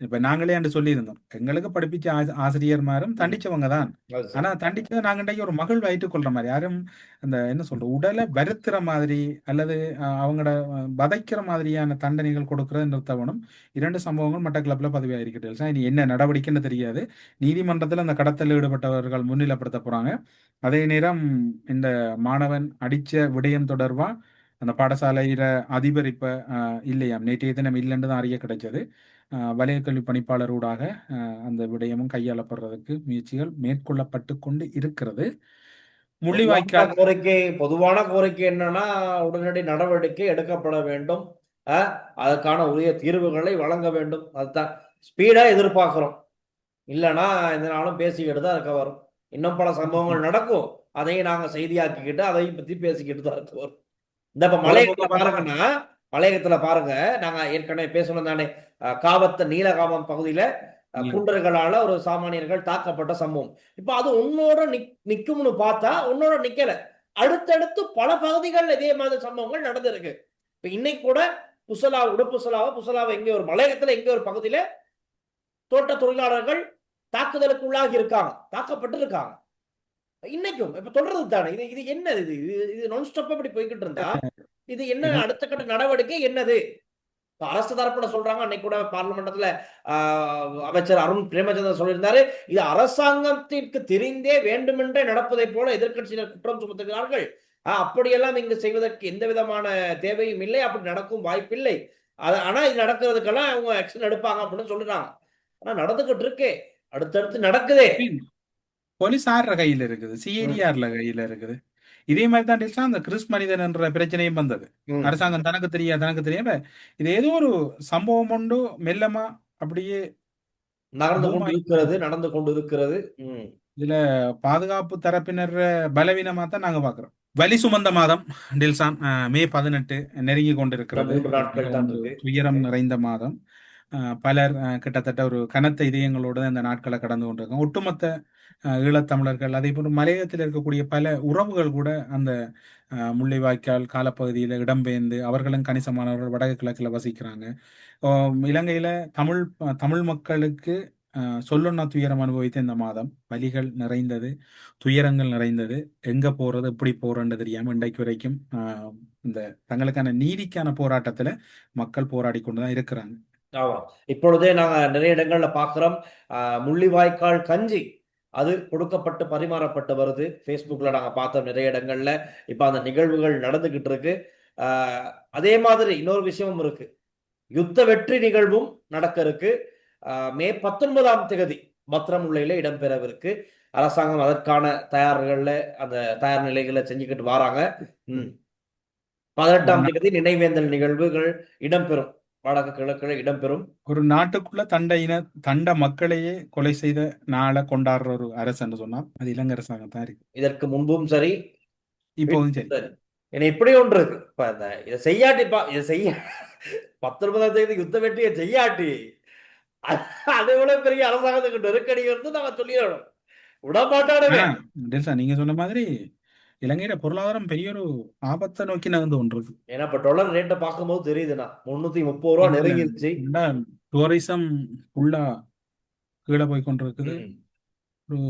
Speaker 3: இப்ப நாங்களே அன்று சொல்லியிருந்தோம். எங்களுக்கு படிப்பிச்ச ஆசிரியர்மாரும் தண்டிச்சவங்க தான்.
Speaker 2: அது சரி.
Speaker 3: ஆனா தண்டிச்சதை நாங்க இன்றைக்கு ஒரு மகிழ்வு வைத்துக் கொள்ற மாதிரி யாரும் அந்த என்ன சொல்ற உடலை வருத்துற மாதிரி அல்லது அவங்களோட வதைக்கிற மாதிரியான தண்டனைகள் கொடுக்கறது நிறுத்தவனும் 2 சம்பவங்கள் மட்டக்களப்பில் பதிவாயிருக்கிறது. இனி என்ன நடவடிக்கைன்னு தெரியாது. நீதிமன்றத்தில் அந்த கடத்தலில் ஈடுபட்டவர்கள் முன்னிலைப்படுத்த போறாங்க. அதே நேரம் இந்த மாணவன் அடிச்ச விடயம் தொடர்பா அந்த பாடசாலையில அதிபர் இப்ப இல்லையாம். நேற்றைய தினம் இல்லைன்னு தான் அறிய கிடைச்சது. வலய கல்வி பணிப்பாளர் ஊடாக அந்த விடயமும் கையாளப்படுறதுக்கு முயற்சிகள் மேற்கொள்ளப்பட்டு கொண்டு இருக்கிறது. முள்ளிவாய்க்கால்
Speaker 2: பொதுவான கோரிக்கை என்னன்னா உடனடி நடவடிக்கை எடுக்கப்பட வேண்டும். அதுக்கான உரிய தீர்வுகளை வழங்க வேண்டும். அதுதான் ஸ்பீடா எதிர்பார்க்கிறோம். இல்லைன்னா எந்த நாளும் பேசிக்கிட்டு தான் இருக்க வரும். இன்னும் பல சம்பவங்கள் நடக்கும். அதையும் நாங்க செய்தியாக்கிக்கிட்டு அதையும் பத்தி பேசிக்கிட்டு தான் இருக்க வரும். இந்த இப்ப மலையகத்துல பாருங்கன்னா மலையகத்துல பாருங்க, நாங்க ஏற்கனவே பேசணும் தானே, காவத்த நீலகாமம் பகுதியில குண்டர்களால ஒரு சாமானியர்கள் தாக்கப்பட்ட சம்பவம். இப்ப அது உன்னோட நிக்கும்னு பார்த்தா உன்னோட நிக்கல. அடுத்தடுத்து பல பகுதிகள் இதே மாதிரி சம்பவங்கள் நடந்திருக்கு. இப்ப இன்னைக்கு கூட புசலாவை இங்க ஒரு மலையகத்துல இங்க ஒரு பகுதியில தோட்ட தொழிலாளர்கள் தாக்குதலுக்கு உள்ளாகி இருக்காங்க, தாக்கப்பட்டு இருக்காங்க. இன்னைக்கும் இப்ப தொடர்றது தானே. இது என்ன? இது நான் ஸ்டாப் அப்படி போய்கிட்டு இருந்தா இது என்ன அடுத்த கட்ட நடவடிக்கை என்னது? அரசு தரப்புல சொல்றாங்க. அன்னைக்கு கூட பார்லிமெண்டத்துல அமைச்சர் அருண் பிரேமச்சந்திரன் சொல்லியிருந்தாரு, இது அரசாங்கத்திற்கு தெரிந்தே வேண்டுமென்றே நடப்பதை போல எதிர்கட்சியினர் குற்றம் சுமத்துகிறார்கள். அப்படியெல்லாம் இங்கு செய்வதற்கு எந்த விதமான தேவையும் இல்லை, அப்படி நடக்கும் வாய்ப்பில்லை. ஆனா இது நடக்கிறதுக்கெல்லாம் அவங்க ஆக்ஷன் எடுப்பாங்க அப்படின்னு சொல்றாங்க. ஆனா நடந்துகிட்டு இருக்கே, அடுத்தடுத்து நடக்குதே.
Speaker 3: போலீசார் கையில இருக்குது, சிஐடிஆர்ல கையில இருக்குது. இதே மாதிரி தான் அந்த கிறிஸ் மனிதன் என்ற பிரச்சனையும் வந்தது. அரசாங்கம் தனக்கு தெரியாம இது ஏதோ ஒரு சம்பவம் உண்டு மெல்லமா அப்படியே
Speaker 2: நடந்து கொண்டு இருக்கிறது.
Speaker 3: இதுல பாதுகாப்பு தரப்பினர் பலவீனமா தான் நாங்க பாக்குறோம். வலி சுமந்த மாதம் டில்சான் மே 18 நெருங்கி கொண்டிருக்கிறது. துயரம் நிறைந்த மாதம். பலர் கிட்டத்தட்ட ஒரு கனத்த இதயங்களோடு அந்த நாட்களை கடந்து கொண்டிருக்கோம். ஒட்டுமொத்த ஈழத்தமிழர்கள் அதே போன்று மலையகத்தில் இருக்கக்கூடிய பல உறவுகள் கூட அந்த முள்ளிவாய்க்கால் காலப்பகுதியில் இடம்பெயர்ந்து அவர்களும் கணிசமானவர்கள் வடக்கு கிழக்கில் வசிக்கிறாங்க. இலங்கையில தமிழ் மக்களுக்கு சொல்லொன்னா துயரம் அனுபவித்த இந்த மாதம் வலிகள் நிறைந்தது, துயரங்கள் நிறைந்தது. எங்க போறது எப்படி போறன்னு தெரியாம இன்றைக்கு வரைக்கும் இந்த தங்களுக்கான நீதிக்கான போராட்டத்துல மக்கள் போராடி கொண்டுதான் இருக்கிறாங்க.
Speaker 2: ஆமா, இப்பொழுதே நாங்க நிறைய இடங்கள்ல பாக்குறோம். முள்ளிவாய்க்கால் கஞ்சி அது கொடுக்கப்பட்டு பரிமாறப்பட்டு வருது. ஃபேஸ்புக்ல நாங்க பார்த்தோம் நிறைய இடங்கள்ல. இப்ப அந்த நிகழ்வுகள் நடந்துகிட்டு இருக்கு. அதே மாதிரி இன்னொரு விஷயமும் இருக்கு. யுத்த வெற்றி நிகழ்வும் நடக்க இருக்கு. மே 19ஆம் தேதி பத்திரமுல்லையில இடம்பெறவிருக்கு. அரசாங்கம் அதற்கான அந்த தயார் நிலைகளை செஞ்சுக்கிட்டு வராங்க. 18ஆம் தேதி நினைவேந்தல் நிகழ்வுகள் இடம்பெறும் வடக்கு கிழக்கு இடம்பெறும்.
Speaker 3: ஒரு நாட்டுக்குள்ள தண்ட மக்களையே கொலை செய்த நாளை கொண்டாடுற ஒரு அரசுன்னு சொன்னால் அது இலங்கை அரசாங்கம் தான் இருக்கு.
Speaker 2: இதற்கு முன்பும் சரி,
Speaker 3: இப்போதும் சரி.
Speaker 2: சரி. ஏன்னா இப்படி ஒன்று இருக்கு. இப்ப இந்த இதை செய்யாட்டிப்பா, இதை செய்ய 19ஆம் தேதி யுத்த வெற்றியை செய்யாட்டி அதை விட பெரிய அரசாங்கத்துக்கு நெருக்கடி வந்து நம்ம சொல்லிடணும். விடமாட்டானுங்க.
Speaker 3: டெல்சா நீங்க சொன்ன மாதிரி இலங்கையில பொருளாதாரம் பெரிய ஒரு ஆபத்தை நோக்கி நகர்ந்து கொண்டிருக்கு.
Speaker 2: ஏன்னா இப்ப டாலர் ரேட்டை பார்க்கும்போது தெரியுதுண்ணா, 330 ரூபா நெருங்கிருச்சு.
Speaker 3: டூரிசம் ஃபுல்லா கீழே போய் கொண்டிருக்குது. ஒரு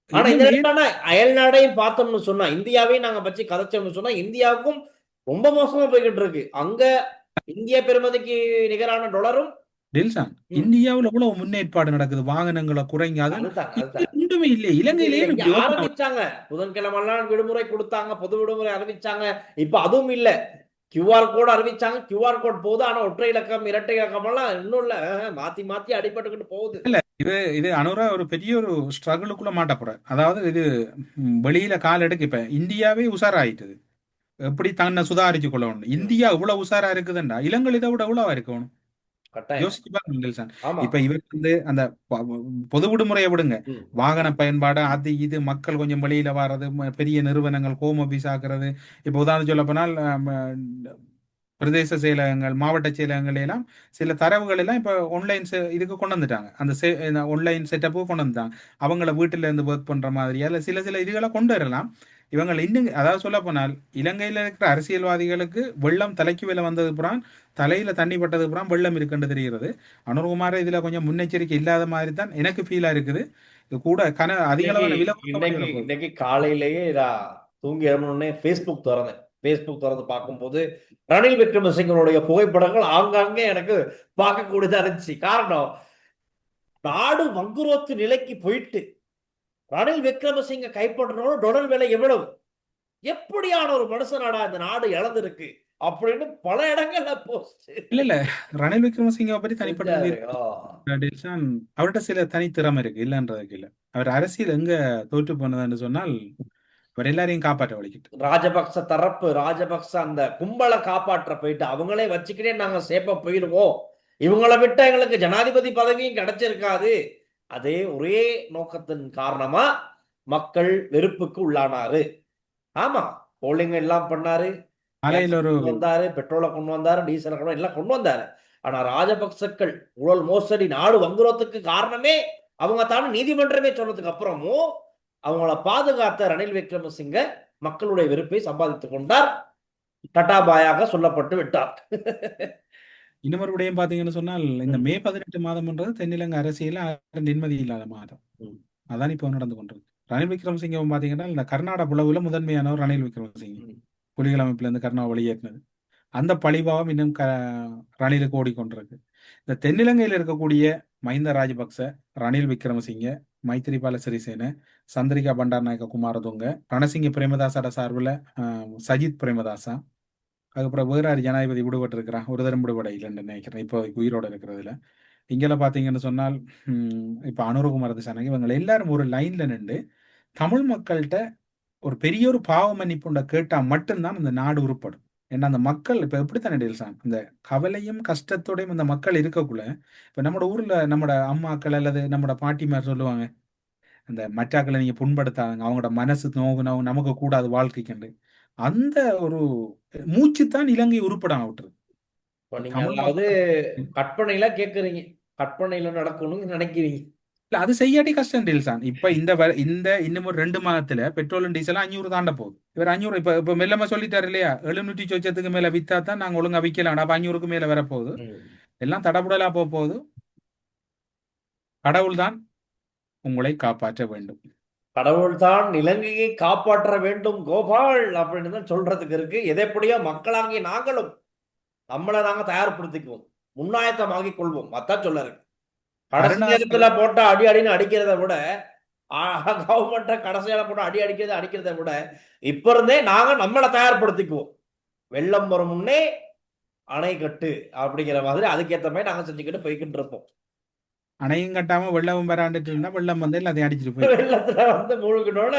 Speaker 2: ஆனா இந்த இடத்துல அயல் நாடையும் பார்த்தோம்னு சொன்னா, இந்தியாவையும் நாங்க பற்றி கதைச்சோம்னு சொன்னா, இந்தியாவுக்கும் ரொம்ப மோசமா போய்கிட்டு இருக்கு. அங்க இந்திய பெருமதிக்கு நிகரான டாலரும்
Speaker 3: டெல்சான் இந்தியாவுல எவ்வளவு முன்னேற்பாடு நடக்குது, வாகனங்களை குறைங்க, ஒன்றுமே இல்லையே. இலங்கையிலேயே
Speaker 2: ஆரம்பிச்சாங்க, புதன்கிழமை எல்லாம் விடுமுறை கொடுத்தாங்க, பொது விடுமுறை அறிவிச்சாங்க. இப்ப அதுவும் இல்ல. கியூஆர் கோட் அறிவிச்சாங்க, கியூஆர் கோட் போகுது. ஆனா ஒற்றை இலக்கம் இரட்டை இலக்கம் எல்லாம் இன்னும் இல்ல, மாத்தி மாத்தி அடிபட்டுக்கிட்டு போகுது.
Speaker 3: இல்ல இது அனுரா ஒரு பெரிய ஒரு ஸ்ட்ரகிளுக்குள்ள மாட்ட போற. அதாவது இது வெளியில கால் எடுக்க இப்ப இந்தியாவே உஷாராயிட்டுது. எப்படி தன்னை சுதாரிச்சு கொள்ளணும். இந்தியா இவ்வளவு உஷாரா இருக்குதுண்டா இலங்கை இதை விட எவ்வளவா இருக்கணும் யோசிச்சு பாருங்க. இப்ப இவர் அந்த பொது விடுமுறையை விடுங்க, வாகன பயன்பாடு அது இது மக்கள் கொஞ்சம் வெளியில வர்றது, பெரிய நிறுவனங்கள் ஹோம் ஆபீஸ் ஆக்குறது. இப்ப உதாரணம் சொல்ல போனால் பிரதேச செயலகங்கள், மாவட்ட செயலகங்கள் எல்லாம் சில தரவுகள் எல்லாம் இப்ப ஆன்லைன் இதுக்கு கொண்டு வந்துட்டாங்க. அந்த ஆன்லைன் செட்டப்புக்கு கொண்டு வந்துட்டாங்க. அவங்கள வீட்டுல இருந்து ஒர்க் பண்ற மாதிரியா சில இதுகளை கொண்டு வரலாம். இவங்க இன்னும் அதாவது சொல்ல போனால் இலங்கையில இருக்கிற அரசியல்வாதிகளுக்கு வெள்ளம் தலைக்கு மேல வந்தது புறான், தலையில தண்ணி பட்டது புறான் வெள்ளம் இருக்குன்னு தெரிகிறது. அனுர்குமார இதுல கொஞ்சம் முன்னெச்சரிக்கை இல்லாத மாதிரி தான் எனக்கு ஃபீலா இருக்குது. இது கூட அதிக அளவான
Speaker 2: இன்னைக்கு காலையிலேயே தூங்கி எழுந்தோடனே ஃபேஸ்புக் திறந்து பார்க்கும்போது ரணில் விக்ரமசிங்கனுடைய புகைப்படங்கள் ஆங்காங்கே எனக்கு பார்க்கக்கூடியதா இருந்துச்சு. காரணம், நாடு வங்குரோத்து நிலைக்கு போயிட்டு ரணில் விக்ரமசிங்க கைப்பற்றனோட டொலர் விலை எவ்வளவு, எப்படியான ஒரு மனுஷனாடா இந்த நாடு இழந்திருக்கு அப்படின்னு பல இடங்கள்ல போஸ்ட்.
Speaker 3: இல்ல ரணில் விக்ரமசிங்க பற்றி தனிப்பட்ட அவர்கிட்ட சில தனித்திறமை இருக்கு, இல்லன்றதுக்கு இல்ல. அவர் அரசியல் எங்க தோற்று போனதுன்னு சொன்னால் அவர் எல்லாரையும் காப்பாற்ற வலிக்கிட்டு
Speaker 2: ராஜபக்ச அந்த கும்பலை காப்பாற்ற போயிட்டு அவங்களே வச்சுக்கிட்டே நாங்க சேப்ப போயிடுவோம், இவங்களை விட்டு எங்களுக்கு ஜனாதிபதி பதவியும் கிடைச்சிருக்காது. அதே ஒரே நோக்கத்தின் காரணமா மக்கள் வெறுப்புக்கு உள்ளானாரு. ஆமா, போலிங் எல்லாம் பண்ணாரு, வந்தாரு, பெட்ரோலை கொண்டு வந்தாரு, டீசலை எல்லாம் கொண்டு வந்தாரு. ஆனா ராஜபக்சக்கள் ஊழல் மோசடி நாடு வங்குறதுக்கு காரணமே அவங்க தானே நீதிமன்றமே சொன்னதுக்கு அப்புறமும் அவங்கள பாதுகாத்த ரணில் விக்ரமசிங்க மக்களுடைய வெறுப்பை சம்பாதித்துக் கொண்டார், டட்டாபாயாக சொல்லப்பட்டு விட்டார்.
Speaker 3: இன்னொரு விடயம் பாத்தீங்கன்னு சொன்னால் இந்த மே 18 மாதம்ன்றது தென்னிலங்கை அரசியல நிம்மதி இல்லாத மாதம். அதான் இப்போ நடந்து கொண்டிருக்கு. ரணில் விக்ரமசிங்க பாத்தீங்கன்னா இந்த கர்நாடக புலவுல முதன்மையானவர் ரணில் விக்ரமசிங்க, புலிகள் அமைப்புல இருந்து கர்நாடகா வெளியேற்றினது. அந்த பழிபாவம் இன்னும் ரணிலுக்கு ஓடிக்கொண்டிருக்கு. இந்த தென்னிலங்கையில் இருக்கக்கூடிய மஹிந்த ராஜபக்ச, ரணில் விக்ரமசிங்க, மைத்திரிபால சிறிசேன, சந்திரிகா பண்டாரநாயக்க குமாரதுங்க, ரணசிங்க பிரேமதாசோட சார்பில் சஜித் பிரேமதாசா, அதுக்கப்புறம் வேற ஜனாதிபதி விடுபட்டு இருக்கிறான், ஒரு தரம் விடுபட இல்லைன்னு நினைக்கிறேன் இப்போ உயிரோடு இருக்கிறதுல. இங்கெல்லாம் பார்த்தீங்கன்னு சொன்னால் இப்போ அனுரகுமார திசாநாயக் இவங்க எல்லாரும் ஒரு லைன்ல நின்று தமிழ் மக்கள்கிட்ட ஒரு பெரிய ஒரு பாவ மன்னிப்புண்ட கேட்டால் மட்டும்தான் அந்த நாடு உருப்படும். ஏன்னா அந்த மக்கள் இப்போ எப்படித்தானே டெல்சான் அந்த கவலையும் கஷ்டத்தோடையும் அந்த மக்கள் இருக்கக்குள்ள, இப்போ நம்மளோட ஊர்ல நம்மளோட அம்மாக்கள் அல்லது நம்மளோட பாட்டிமார் சொல்லுவாங்க, அந்த மற்றாக்களை நீங்க புண்படுத்தாங்க, அவங்களோட மனசு நோவு நமக்கு கூடாது வாழ்க்கைக்கு. அந்த ஒரு மூச்சு தான் இலங்கை உருப்படாம விட்டுரு.
Speaker 2: அதாவது கற்பனையில கேக்குறீங்க, கற்பனையில நடக்கணும்னு நினைக்கிறீங்க.
Speaker 3: இல்ல அது செய்யாட்டி கஷ்டம் டெல்சான். இப்ப இந்த இன்னும் ஒரு 2 மாதத்துல பெட்ரோல் டீசல் 500 தாண்ட போகுது. இவர் 500 இப்ப மெல்லமா சொல்லிட்டாரு இல்லையா, 700 சொச்சத்துக்கு மேல வித்தா தான் நாங்க ஒழுங்கா விக்கலாம். அப்ப 500க்கு மேல வரப்போகுது, எல்லாம் தடபுடலா போகுது. கடவுள் தான் உங்களை காப்பாற்ற வேண்டும்,
Speaker 2: கடவுள் தான் இலங்கையை காப்பாற்ற வேண்டும் கோபால் அப்படின்னு தான் சொல்றதுக்கு இருக்கு. எதைப்படியோ மக்களாகி நாங்களும் நம்மளை நாங்க தயார்படுத்திக்குவோம், முன்னாயத்தமாகி கொள்வோம். அதான் சொல்ல இருக்கு. கடைசி நேரத்துல போட்ட அடின்னு அடிக்கிறத விட, கவர்மெண்ட கடைசியால போட்டு அடிக்கிறத விட இப்ப இருந்தே நாங்க நம்மளை தயார்படுத்திக்குவோம். வெள்ளம் வரும் முன்னே அணை கட்டு அப்படிங்கிற மாதிரி அதுக்கேற்ற மாதிரி நாங்க செஞ்சுக்கிட்டு போய்கிட்டு இருப்போம்.
Speaker 3: அணையும் கட்டாம வெள்ளமும் வராண்டுட்டு இருந்தா வெள்ளம் வந்து எல்லாத்தையும் அடிச்சிட்டு போயிடும்.
Speaker 2: வெள்ளத்துல வந்து மூழ்கினோட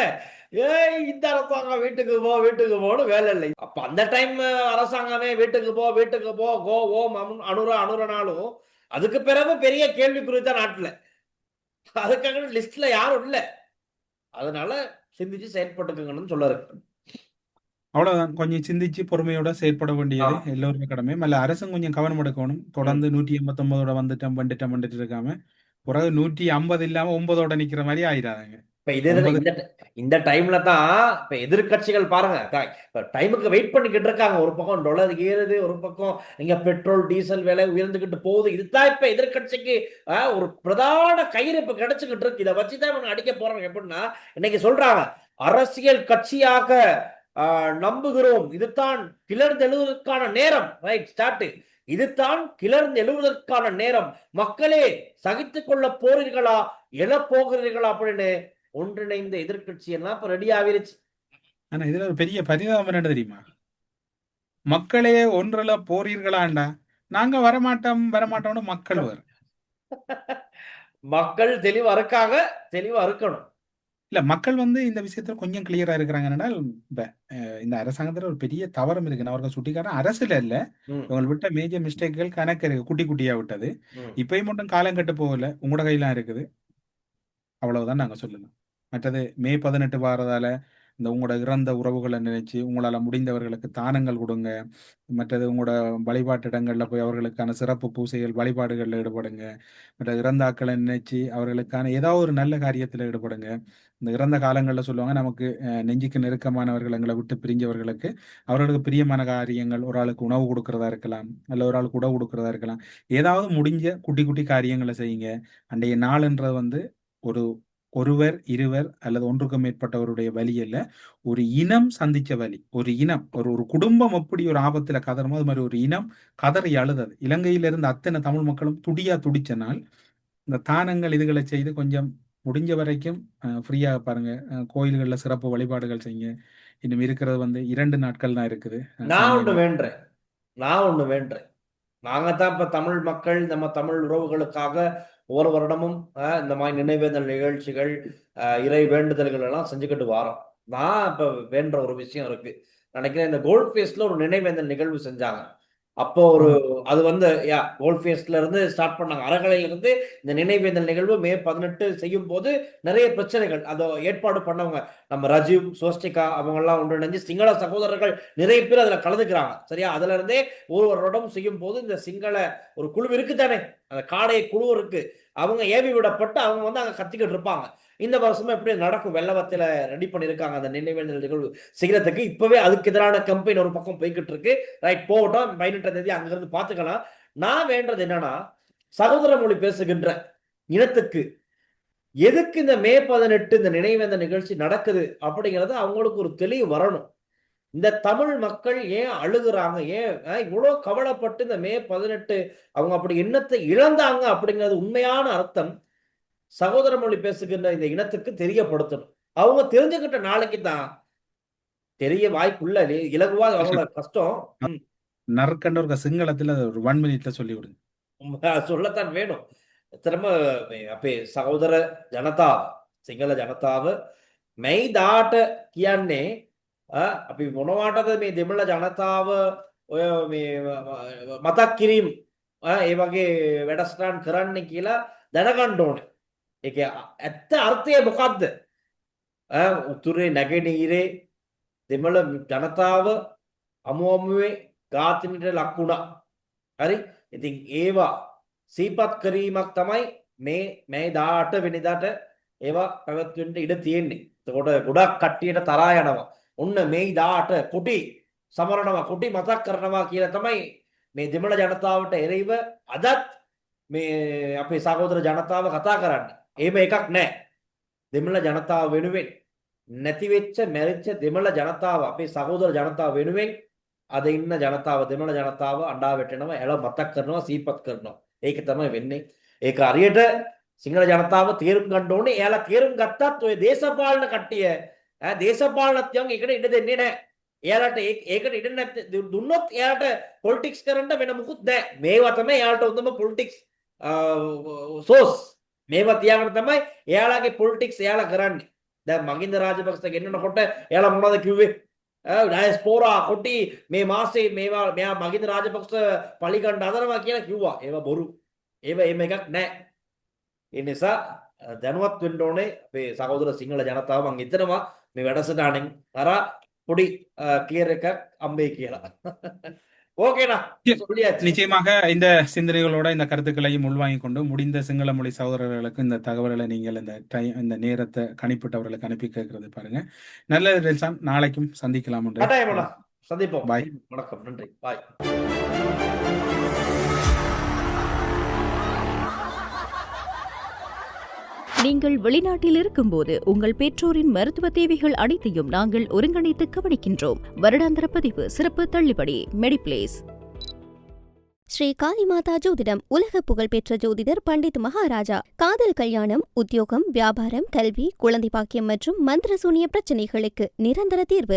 Speaker 2: ஏய் இந்த அரசாங்கம் வீட்டுக்கு போன்னு வேலை இல்லை. அப்ப அந்த டைம் அரசாங்கமே வீட்டுக்கு போ கோ ஓம் அனுரனாலும் அதுக்கு பிறகு பெரிய கேள்வி குறித்த நாட்டுல அதுக்காக லிஸ்ட்ல யாரும் இல்ல. அதனால சிந்திச்சு செயல்பட்டுக்குங்கன்னு சொல்ல இருக்கு.
Speaker 3: அவ்வளவுதான். கொஞ்சம் சிந்திச்சு பொறுமையோட செயற்பட வேண்டியது எல்லோருமே கடமை. மல்ல அரசும் கொஞ்சம் கவனம் எடுக்கணும். தொடர்ந்து 189 வந்துட்டு இருக்காம பிறகு 150 இல்லாம 9 நிக்கிற மாதிரி ஆயிடாதாங்க.
Speaker 2: இப்ப இது இந்த டைம்ல தான் இப்ப எதிர்கட்சிகள் பாருங்க டைமுக்கு வெயிட் பண்ணிக்கிட்டு இருக்காங்க. ஒரு பக்கம் டாலர் ஏறுது, ஒரு பக்கம் இங்க பெட்ரோல் டீசல் விலை உயர்ந்துகிட்டு போகுது. இதுதான் இப்ப எதிர்கட்சிக்கு ஒரு பிரதான கயிறு இப்ப கிடைச்சுக்கிட்டு இருக்கு. இதை வச்சுதான் இவங்க அடிக்க போறாங்க. எப்படின்னா இன்னைக்கு சொல்றாங்க அரசியல் கட்சியாக நம்புகிறோம், இதுதான் கிளர்ந்தெழுவதற்கான நேரம். Ride start. இதுதான் கிளர்ந்தெழுவதற்கான நேரம். மக்களே சகித்துக் கொள்ள போறீர்களா, எழ போகிறீர்களா அப்படின்னு ஒன்றிணைந்த எதிர்கட்சி எல்லாம் இப்ப ரெடி ஆகிருச்சு.
Speaker 3: ஆனா இதுல ஒரு பெரிய பரிதாபம் என்ன தெரியுமா? மக்களே ஒன்றில் போறீர்களாண்டா, நாங்க வரமாட்டோம்னு மக்கள் வரும்.
Speaker 2: மக்கள் தெளிவா இருக்காங்க, தெளிவா இருக்கணும்.
Speaker 3: இல்ல மக்கள் வந்து இந்த விஷயத்துல கொஞ்சம் கிளியரா இருக்கிறாங்கன்னா, இந்த அரசாங்கத்துல ஒரு பெரிய தவறம் இருக்கு. அவர்கள் சுட்டிக்கார அரசுல இல்ல, இவங்க விட்ட மேஜர் மிஸ்டேக்குகள் கணக்கு இருக்கு, குட்டி குட்டியா விட்டது. இப்பயும் மட்டும் காலம் கட்டு போகல, உங்களோட கையெல்லாம் இருக்குது. அவ்வளவுதான் நாங்க சொல்லலாம். மற்றது மே 18 வாரதால இந்த உங்களோட இறந்த உறவுகளை நினைச்சு உங்களால முடிந்தவர்களுக்கு தானங்கள் கொடுங்க. மற்றது உங்களோட வழிபாட்டு இடங்கள்ல போய் அவர்களுக்கான சிறப்பு பூசைகள் வழிபாடுகள்ல ஈடுபடுங்க. மற்ற இறந்த ஆக்களை நினைச்சு அவர்களுக்கான ஏதாவது ஒரு நல்ல காரியத்துல ஈடுபடுங்க. இந்த இறந்த காலங்கள்ல சொல்லுவாங்க, நமக்கு நெஞ்சுக்கு நெருக்கமானவர்கள் எங்களை விட்டு பிரிஞ்சவர்களுக்கு அவர்களுக்கு பிரியமான காரியங்கள், ஒரு ஆளுக்கு உணவு கொடுக்கறதா இருக்கலாம், அல்ல ஒரு ஆளுக்கு உணவு கொடுக்கறதா இருக்கலாம். ஏதாவது முடிஞ்ச குட்டி குட்டி காரியங்களை செய்யுங்க. அன்றைய நாள்ன்றது வந்து ஒருவர் இருவர் அல்லது ஒன்றுக்கும் மேற்பட்டவருடைய வலி அல்ல, ஒரு இனம் சந்திச்ச வலி. ஒரு இனம், ஒரு குடும்பம் எப்படி ஒரு ஆபத்துல கதறமோ அது மாதிரி ஒரு இனம் கதறி அழுதது. இலங்கையில இருந்து அத்தனை தமிழ் மக்களும் துடிச்ச நாள். இந்த தானங்கள் இதுகளை செய்து கொஞ்சம் முடிஞ்ச வரைக்கும் ஃப்ரீயா பாருங்க. கோயில்கள்ல சிறப்பு வழிபாடுகள் செய்யுங்க. இன்னும் இருக்கிறது வந்து 2 நாட்கள் தான் இருக்குது.
Speaker 2: நான் ஒண்ணு வேண்டேன். நாங்கத்தான் இப்ப தமிழ் மக்கள் நம்ம தமிழ் உறவுகளுக்காக ஒவ்வொரு வருடமும் இந்த மாதிரி நினைவேந்தல் நிகழ்ச்சிகள், இறை வேண்டுதல்கள் எல்லாம் செஞ்சுக்கிட்டு வரோம். நான் இப்ப வேண்ட ஒரு விஷயம் இருக்கு. நினைக்கிறேன் இந்த கோல்ட் ஃபேஸ்ல ஒரு நினைவேந்தல் நிகழ்வு செஞ்சாங்க. அப்போ அது வந்து கோல்ட் ஃபேஸ்ல இருந்து ஸ்டார்ட் பண்ணாங்க. அறகலையில இருந்து இந்த நினைவேந்தல் நிகழ்வு மே 18 செய்யும் போது நிறைய பிரச்சனைகள் அதை ஏற்பாடு பண்ணவங்க நம்ம ரஜீவ் சோஸ்டிகா அவங்க எல்லாம் ஒன்றிணைஞ்சு சிங்கள சகோதரர்கள் நிறைய பேர் அதுல கலந்துக்கிறாங்க. சரியா? அதுல இருந்தே ஒரு வருடம் செய்யும் போது இந்த சிங்கள ஒரு குழு இருக்கு தானே, அந்த காடை குழு இருக்கு, அவங்க ஏவி விடப்பட்டு அவங்க வந்து அங்க கத்திக்கிட்டு இருப்பாங்க. இந்த வருஷமும் எப்படி நடக்கும், வெள்ளவத்தில ரெடி பண்ணிருக்காங்க அந்த நினைவேந்தல் நிகழ்வு செய்யறதுக்கு. இப்பவே அதுக்கு எதிரான கம்பெயின் ஒரு பக்கம் போய்கிட்டு இருக்கு. ரைட், போகட்டும். 18ஆம் தேதி அங்க இருந்து பாத்துக்கலாம். நான் வேண்டது என்னன்னா, சகோதர மொழி பேசுகின்ற இனத்துக்கு எதுக்கு இந்த மே 18 இந்த நினைவேந்தல் நிகழ்ச்சி நடக்குது அப்படிங்கிறது அவங்களுக்கு ஒரு தெளிவு வரணும். இந்த தமிழ் மக்கள் ஏன் அழுகுறாங்க, ஏன் இவ்வளவு கவலைப்பட்டு இந்த மே 18 அவங்க அப்படி எண்ணத்தை இழந்தாங்க அப்படிங்கிறது உண்மையான அர்த்தம் சகோதர மொழி பேசுகின்ற இந்த இனத்துக்கு தெரியப்படுத்தணும். அவங்க தெரிஞ்சுக்கிட்ட நாளைக்கு தான் தெரிய வாய்ப்புள்ள இலகுவா அவங்களோட கஷ்டம்
Speaker 3: நற்கண்ட சிங்களத்துல ஒரு 1 மினிட்ல சொல்லி விடுங்க.
Speaker 2: சொல்லத்தான் வேணும். திரும்ப அப்பே சகோதர ஜனதாව සිංහල ජනතාව මෙයි දාට කියන්නේ අපි මොනවටද මේ දෙමළ ජනතාව ඔය මේ මතක් කිරීම ඒ වගේ වැඩසටහන් කරන්න කියලා දැනගන්න ඕනේ. ඒක ඇත්ත අර්ථය මොකක්ද? උතුරේ නැගෙනහිරේ දෙමළ ජනතාව අමුමුවේ ඝාතනයට ලක් වුණා. හරි? ඉතින් ඒවා සීපත් කිරීමක් තමයි මේ 18 වෙනිදාට ඒවා පැවැත්වෙන්න ඉඩ තියෙන්නේ. එතකොට ගොඩක් කට්ටියට තරහා යනවා. ඔන්න මේ 18 කුටි සමරනවා, කුටි මතක් කරනවා කියලා තමයි මේ දෙමළ ජනතාවට එරෙහිව අදත් මේ අපේ සහෝදර ජනතාව කතා කරන්නේ. එහෙම එකක් නැහැ. දෙමළ ජනතාව වෙනුවෙන් නැති වෙච්ච මැරිච්ච දෙමළ ජනතාව අපේ සහෝදර ජනතාව වෙනුවෙන් අද ඉන්න ජනතාව දෙමළ ජනතාව අඬා වැටෙනවා, එළ මතක් කරනවා, සීපත් කරනවා. ඒක තමයි වෙන්නේ. ඒක හරියට සිංහල ජනතාව තේරුම් ගන්න ඕනේ. එයාලා තේරුම් ගත්තත් ඔය දේශපාලන කට්ටිය දේශපාලනඥයන් ඒකට ඉඩ දෙන්නේ නැහැ. එයාලට ඒකට ඉඩ නැත්නම් දුන්නොත් එයාලට පොලිටික්ස් කරන්න වෙන මොකුත් නැහැ. මේවා තමයි එයාලට හොඳම පොලිටික්ස් සෝස් මේවා තියාගෙන තමයි එයාලගේ පොලිටික්ස් එයාලා කරන්නේ. දැන් මහින්ද රාජපක්ෂ ගෙන්නනකොට එයාලා මොනවද කිව්වේ? ඩයස්පෝරා කොටි මේ මාසේ මේවා මෙයා මහින්ද රාජපක්ෂ පලිගන්න හදනවා කියලා කිව්වා. ඒවා බොරු. ඒව එහෙම එකක් නැහැ. ඒ නිසා දැනුවත් වෙන්න ඕනේ අපේ සහෝදර සිංහල ජනතාව. මම හිතනවා මේ වැඩසටහනෙන් අර පොඩි ක්ලියර් එකක් අම්බේ කියලා. ஓகேண்ணா சொல்லியாச்சு.
Speaker 3: நிச்சயமாக இந்த சிந்தனைகளோட இந்த கருத்துக்களையும் உள்வாங்கிக் கொண்டு முடிந்த சிங்கள மொழி சகோதரர்களுக்கு இந்த தகவல்களை நீங்கள் இந்த நேரத்தை கணிப்பிட்டவர்களுக்கு அனுப்பி கேட்கறது பாருங்க. நல்லது ரெல்சான், நாளைக்கும் சந்திக்கலாம்.
Speaker 2: கட்டாயமாண்ணா, சந்திப்போம்.
Speaker 3: பாய்.
Speaker 2: வணக்கம், நன்றி, பாய்.
Speaker 4: நீங்கள் வெளிநாட்டில் இருக்கும்போது உங்கள் பெற்றோரின் மருத்துவ தேவைகள் அனைத்தையும் நாங்கள் ஒருங்கிணைத்து கவனிக்கின்றோம். வருடாந்திர பதிவு சிறப்பு தள்ளுபடி மெடிப்ளேஸ்.
Speaker 5: ஸ்ரீ காளிமாதா ஜோதிடம் உலக புகழ்பெற்ற ஜோதிடர் பண்டித் மகாராஜா. காதல், கல்யாணம், உத்தியோகம், வியாபாரம், கல்வி, குழந்தை பாக்கியம் மற்றும் மந்திர சூனிய பிரச்சனைகளுக்கு நிரந்தர தீர்வு.